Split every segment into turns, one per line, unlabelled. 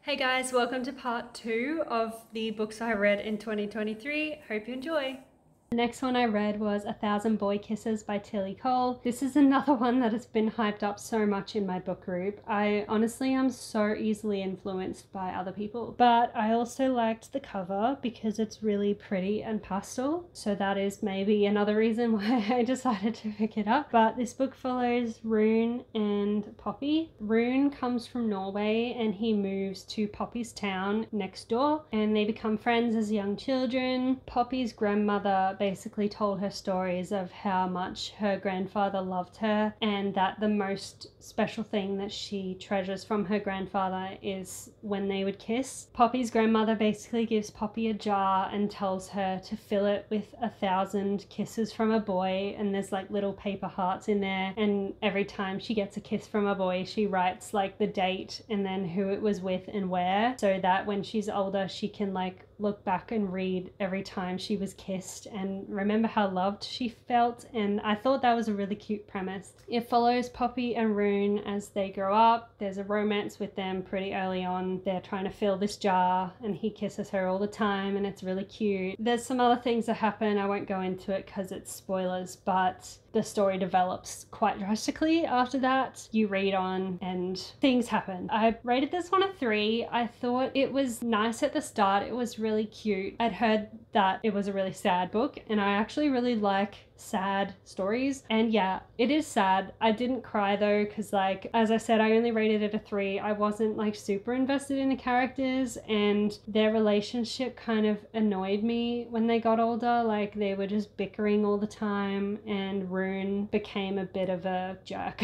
Hey guys, welcome to part 2 of the books I read in 2023. Hope you enjoy. The next one I read was A Thousand Boy Kisses by Tilly Cole. This is another one that has been hyped up so much in my book group. I honestly am so easily influenced by other people, but I also liked the cover because it's really pretty and pastel, so that is maybe another reason why I decided to pick it up. But this book follows Rune and Poppy. Rune comes from Norway and he moves to Poppy's town next door, and they become friends as young children. Poppy's grandmother basically told her stories of how much her grandfather loved her, and that the most special thing that she treasures from her grandfather is when they would kiss. Poppy's grandmother basically gives Poppy a jar and tells her to fill it with 1,000 kisses from a boy, and there's like little paper hearts in there, and every time she gets a kiss from a boy she writes like the date and then who it was with and where, so that when she's older she can like look back and read every time she was kissed and remember how loved she felt. And I thought that was a really cute premise. It follows Poppy and Rune as they grow up. There's a romance with them pretty early on. They're trying to fill this jar and he kisses her all the time and it's really cute. There's some other things that happen. I won't go into it because it's spoilers, but the story develops quite drastically after that. You read on and things happen. I rated this one a 3. I thought it was nice at the start. It was really cute. I'd heard that it was a really sad book and I actually really like sad stories, and yeah, it is sad. I didn't cry though because, like, as I said, I only rated it a 3. I wasn't like super invested in the characters and their relationship kind of annoyed me when they got older. Like, they were just bickering all the time and Rune became a bit of a jerk.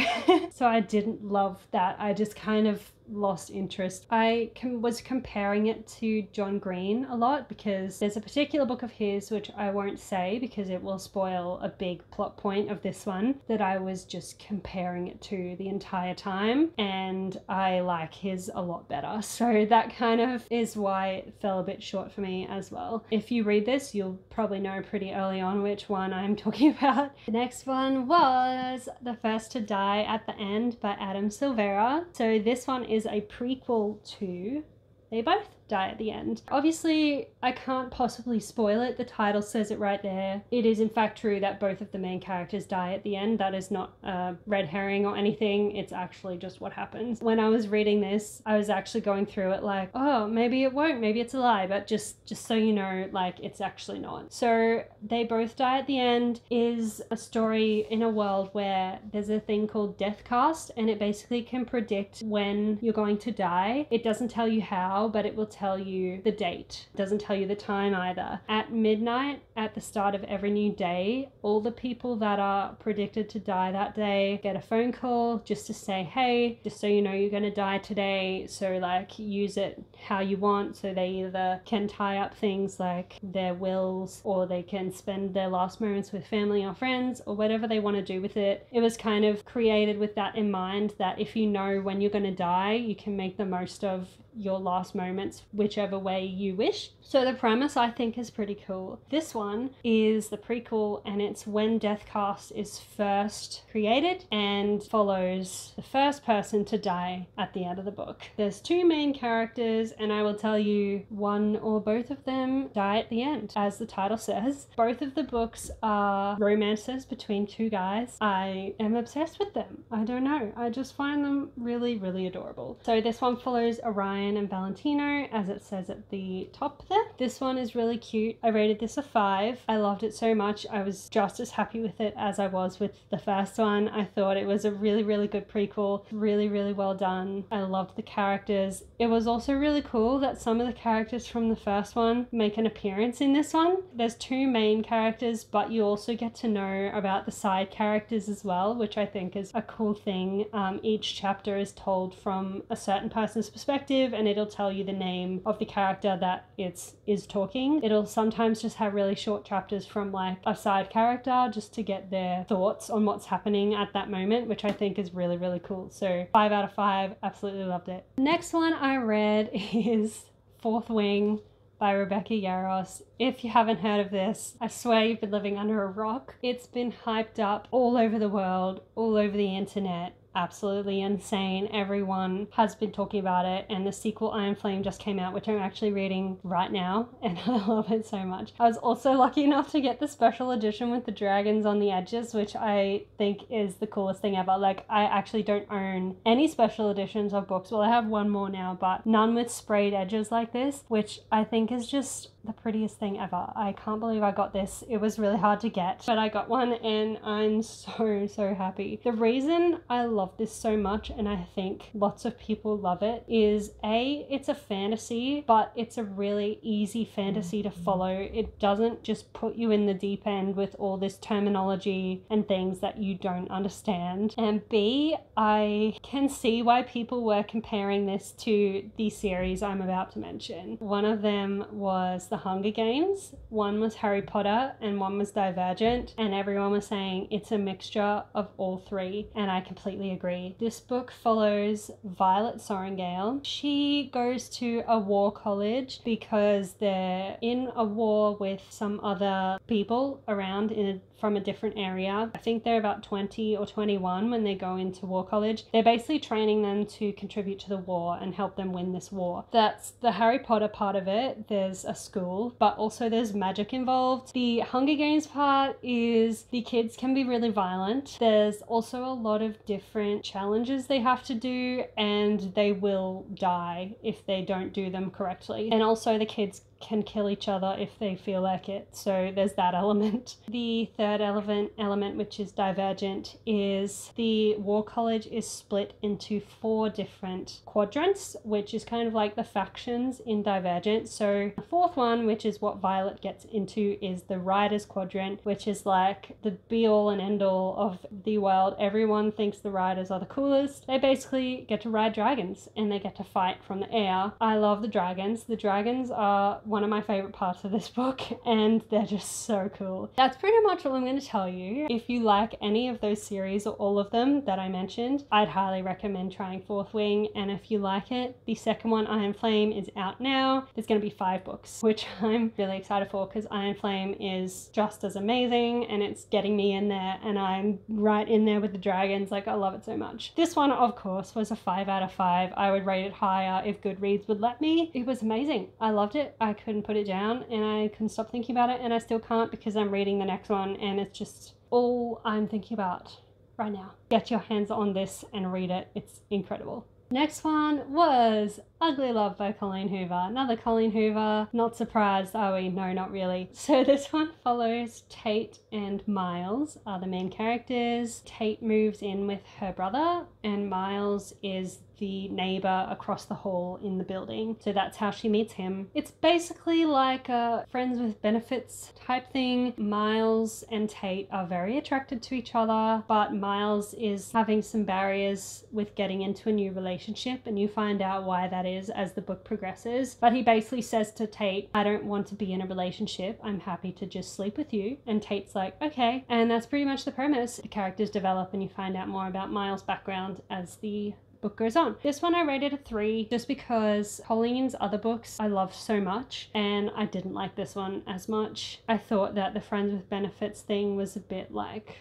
So I didn't love that. I just kind of lost interest. I was comparing it to John Green a lot because there's a particular book of his, which I won't say because it will spoil a big plot point of this one, that I was just comparing it to the entire time, and I like his a lot better. So that kind of is why it fell a bit short for me as well. If you read this, you'll probably know pretty early on which one I'm talking about. The next one was The First to Die at the End by Adam Silvera. So this one is a prequel to They Both Die at the End. Obviously, I can't possibly spoil it. The title says it right there. It is in fact true that both of the main characters die at the end. That is not a red herring or anything. It's actually just what happens. When I was reading this, I was actually going through it like, oh, maybe it won't, maybe it's a lie, but just so you know, like, it's actually not. So They Both Die at the End is a story in a world where there's a thing called Deathcast, and it basically can predict when you're going to die. It doesn't tell you how, but it will tell you the date. It doesn't tell you the time either. At midnight, at the start of every new day, all the people that are predicted to die that day get a phone call just to say, hey, just so you know you're going to die today, so like use it how you want. So they either can tie up things like their wills, or they can spend their last moments with family or friends, or whatever they want to do with it. It was kind of created with that in mind, that if you know when you're going to die, you can make the most of your last moments whichever way you wish. So the premise I think is pretty cool. This one is the prequel, and it's when Deathcast is first created and follows the first person to die at the end of the book. There's 2 main characters, and I will tell you one or both of them die at the end, as the title says. Both of the books are romances between 2 guys. I am obsessed with them. I don't know. I just find them really, really adorable. So this one follows Orion and Valentino, as it says at the top there. This one is really cute. I rated this a 5. I loved it so much. I was just as happy with it as I was with the first one. I thought it was a really, really good prequel. Really, really well done. I loved the characters. It was also really cool that some of the characters from the first one make an appearance in this one. There's 2 main characters, but you also get to know about the side characters as well, which I think is a cool thing. Each chapter is told from a certain person's perspective, and it'll tell you the name of the character that is talking. It'll sometimes just have really short chapters from like a side character just to get their thoughts on what's happening at that moment, which I think is really, really cool. So 5 out of 5, absolutely loved it. Next one I read is Fourth Wing by Rebecca Yarros. If you haven't heard of this, I swear you've been living under a rock. It's been hyped up all over the world, all over the internet. absolutely insane. Everyone has been talking about it, and the sequel Iron Flame just came out, which I'm actually reading right now, and I love it so much. I was also lucky enough to get the special edition with the dragons on the edges, which I think is the coolest thing ever. Like, I actually don't own any special editions of books. Well, I have one more now, but none with sprayed edges like this, which I think is just the prettiest thing ever. I can't believe I got this. It was really hard to get, but I got one and I'm so happy. The reason I love this so much, and I think lots of people love it, is it's a fantasy, but it's a really easy fantasy to follow. It doesn't just put you in the deep end with all this terminology and things that you don't understand. And B, I can see why people were comparing this to the series I'm about to mention. One of them was The Hunger Games, one was Harry Potter, and one was Divergent, and everyone was saying it's a mixture of all three, and I completely agree. This book follows Violet Sorrengail. She goes to a war college because they're in a war with some other people around from a different area. I think they're about 20 or 21 when they go into war college. They're basically training them to contribute to the war and help them win this war. That's the Harry Potter part of it. There's a school, but also there's magic involved. The Hunger Games part is the kids can be really violent. There's also a lot of different challenges they have to do, and they will die if they don't do them correctly. And also the kids can kill each other if they feel like it, so there's that element. The third element, which is Divergent, is the war college is split into 4 different quadrants, which is kind of like the factions in Divergent. So the fourth one, which is what Violet gets into, is the Riders Quadrant, which is like the be all and end all of the world. Everyone thinks the Riders are the coolest. They basically get to ride dragons and they get to fight from the air. I love the dragons. The dragons are one of my favorite parts of this book, and they're just so cool. That's pretty much all I'm going to tell you. If you like any of those series or all of them that I mentioned, I'd highly recommend trying Fourth Wing, and if you like it, the second one, Iron Flame, is out now. There's going to be 5 books, which I'm really excited for because Iron Flame is just as amazing and it's getting me in there, and I'm right in there with the dragons. Like, I love it so much. This one, of course, was a 5 out of 5. I would rate it higher if Goodreads would let me. It was amazing. I loved it. I couldn't put it down, and I couldn't stop thinking about it, and I still can't because I'm reading the next one, and it's just all I'm thinking about right now. Get your hands on this and read it. It's incredible. Next one was Ugly Love by Colleen Hoover. Another Colleen Hoover. Not surprised, are we? No, not really. So this one follows Tate and Miles are the main characters. Tate moves in with her brother, and Miles is the neighbor across the hall in the building. So that's how she meets him. It's basically like a friends with benefits type thing. Miles and Tate are very attracted to each other, but Miles is having some barriers with getting into a new relationship, and you find out why that is as the book progresses. But he basically says to Tate, I don't want to be in a relationship. I'm happy to just sleep with you. And Tate's like, okay. And that's pretty much the premise. The characters develop and you find out more about Miles' background as the book goes on. This one I rated a 3 just because Colleen's other books I love so much, and I didn't like this one as much. I thought that the friends with benefits thing was a bit like,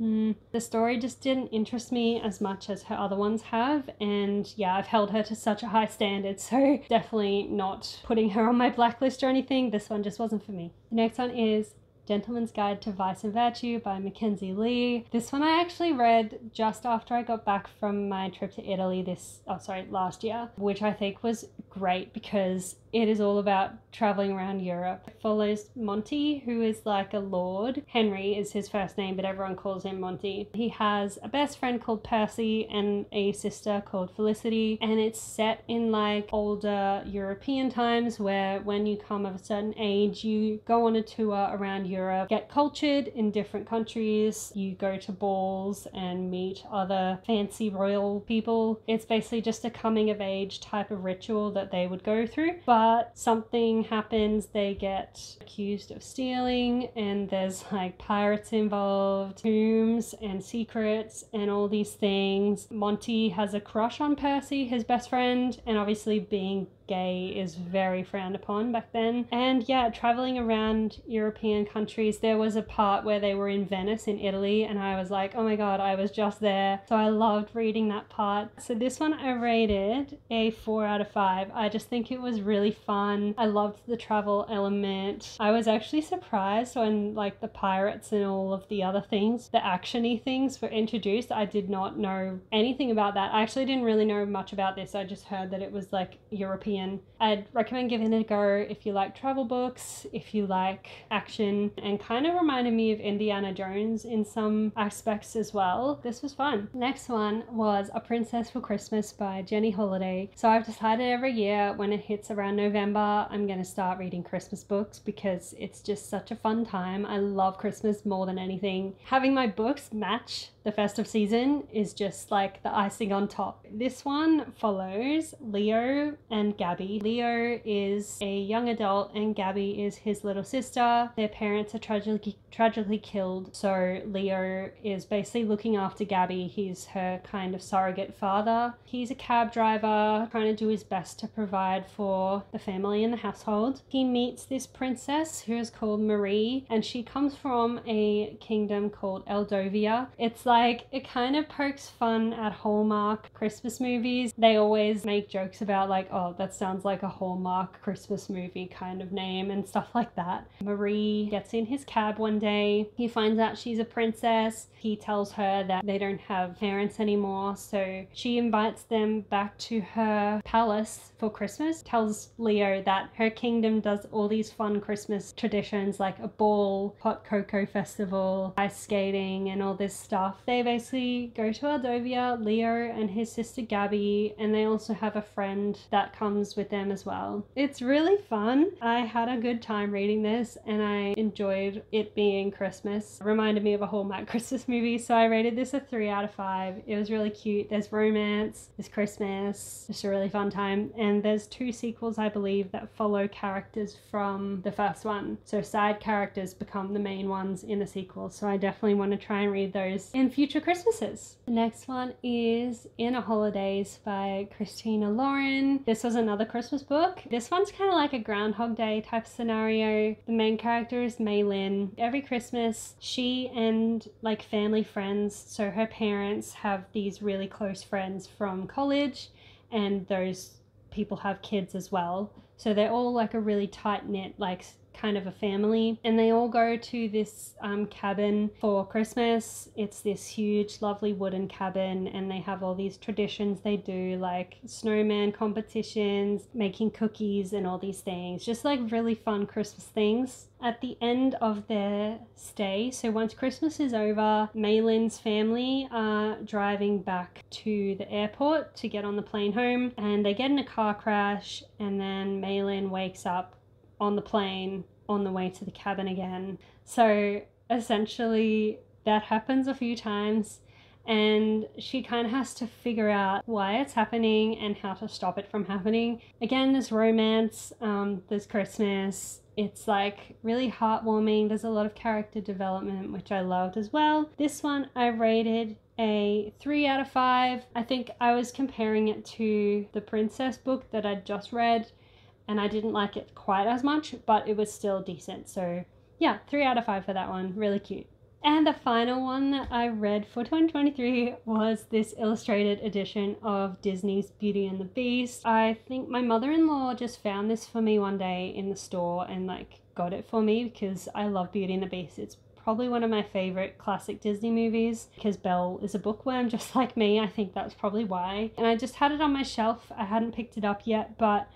the story just didn't interest me as much as her other ones have, and yeah, I've held her to such a high standard, so definitely not putting her on my blacklist or anything. This one just wasn't for me. The next one is Gentleman's Guide to Vice and Virtue by Mackenzie Lee. This one I actually read just after I got back from my trip to Italy last year, which I think was great because it is all about traveling around Europe. It follows Monty, who is like a lord. Henry is his first name, but everyone calls him Monty. He has a best friend called Percy and a sister called Felicity, and it's set in like older European times where when you come of a certain age, you go on a tour around Europe, get cultured in different countries, you go to balls and meet other fancy royal people. It's basically just a coming of age type of ritual that they would go through. But something happens, they get accused of stealing, and there's like pirates involved, tombs and secrets and all these things. Monty has a crush on Percy, his best friend, and obviously being gay is very frowned upon back then. And yeah, traveling around European countries, there was a part where they were in Venice in Italy, and I was like, oh my god, I was just there. So I loved reading that part. So this one I rated a 4 out of 5. I just think it was really fun. I loved the travel element. I was actually surprised when like the pirates and all of the other things, the actiony things were introduced. I did not know anything about that. I actually didn't really know much about this. I just heard that it was like European. I'd recommend giving it a go if you like travel books, if you like action, and kind of reminded me of Indiana Jones in some aspects as well. This was fun. Next one was A Princess for Christmas by Jenny Holiday. So I've decided every year when it hits around November, I'm going to start reading Christmas books because it's just such a fun time. I love Christmas more than anything. Having my books match the festive season is just like the icing on top. This one follows Leo and Gabby. Leo is a young adult and Gabby is his little sister. Their parents are tragically killed, so Leo is basically looking after Gabby. He's her kind of surrogate father. He's a cab driver trying to do his best to provide for the family and the household. He meets this princess who is called Marie, and she comes from a kingdom called Eldovia. It's like, it kind of pokes fun at Hallmark Christmas movies. They always make jokes about like, oh, that sounds like a Hallmark Christmas movie kind of name and stuff like that. Marie gets in his cab one day. He finds out she's a princess. He tells her that they don't have parents anymore, so she invites them back to her palace for Christmas. Tells Leo that her kingdom does all these fun Christmas traditions like a ball, hot cocoa festival, ice skating, and all this stuff. They basically go to Eldovia, Leo and his sister Gabby, and they also have a friend that comes with them as well. It's really fun. I had a good time reading this and I enjoyed it being Christmas. It reminded me of a Hallmark Christmas movie, so I rated this a 3 out of 5. It was really cute. There's romance, there's Christmas, just a really fun time, and there's 2 sequels I believe that follow characters from the first one, so side characters become the main ones in the sequel, so I definitely want to try and read those in future Christmases. The next one is Inner Holidays by Christina Lauren. This was another Christmas book. This one's kind of like a Groundhog Day type scenario. The main character is Maylin. Every Christmas she and like family friends, so her parents have these really close friends from college, and those people have kids as well, so they're all like a really tight-knit like kind of a family, and they all go to this cabin for Christmas. It's this huge lovely wooden cabin, and they have all these traditions they do, like snowman competitions, making cookies and all these things, just like really fun Christmas things. At the end of their stay, so once Christmas is over, Maylin's family are driving back to the airport to get on the plane home, and they get in a car crash, and then Maylin wakes up on the plane on the way to the cabin again. So essentially that happens a few times, and she kind of has to figure out why it's happening and how to stop it from happening. Again, there's romance, there's Christmas. It's like really heartwarming. There's a lot of character development, which I loved as well. This one I rated a 3 out of 5. I think I was comparing it to the princess book that I'd just read, and I didn't like it quite as much, but it was still decent. So yeah, 3 out of 5 for that one. Really cute. And the final one that I read for 2023 was this illustrated edition of Disney's Beauty and the Beast. I think my mother-in-law just found this for me one day in the store and like got it for me because I love Beauty and the Beast. It's probably one of my favorite classic Disney movies because Belle is a bookworm just like me. I think that's probably why. And I just had it on my shelf. I hadn't picked it up yet, but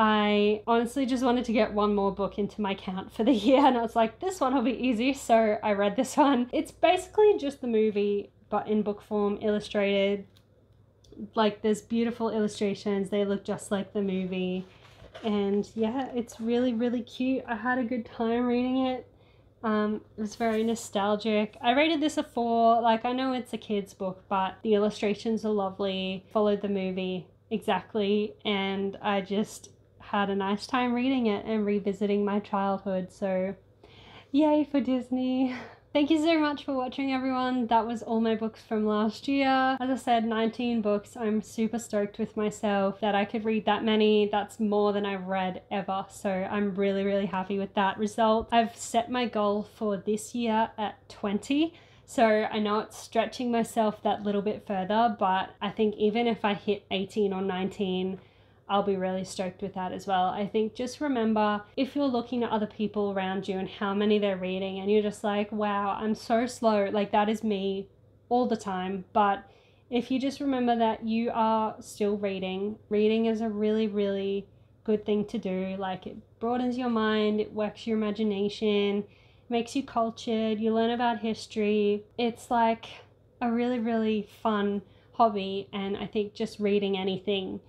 I honestly just wanted to get one more book into my count for the year, and I was like, this one will be easy, so I read this one. It's basically just the movie, but in book form, illustrated. Like, there's beautiful illustrations, they look just like the movie, and yeah, it's really, really cute. I had a good time reading it. It was very nostalgic. I rated this a 4. Like, I know it's a kid's book, but the illustrations are lovely, followed the movie exactly, and I just had a nice time reading it and revisiting my childhood. So yay for Disney. Thank you so much for watching, everyone. That was all my books from last year. As I said, 19 books. I'm super stoked with myself that I could read that many. That's more than I've read ever. So I'm really, really happy with that result. I've set my goal for this year at 20. So I know it's stretching myself that little bit further, but I think even if I hit 18 or 19, I'll be really stoked with that as well. I think just remember, if you're looking at other people around you and how many they're reading and you're just like, wow, I'm so slow, like that is me all the time. But if you just remember that you are still reading is a really, really good thing to do. Like, it broadens your mind, it works your imagination, makes you cultured, you learn about history. It's like a really, really fun hobby, and I think just reading anything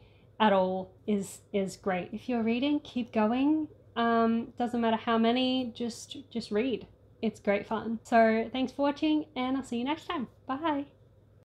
at all is great. If you're reading, keep going. Doesn't matter how many, just read. It's great fun. So thanks for watching, and I'll see you next time. Bye.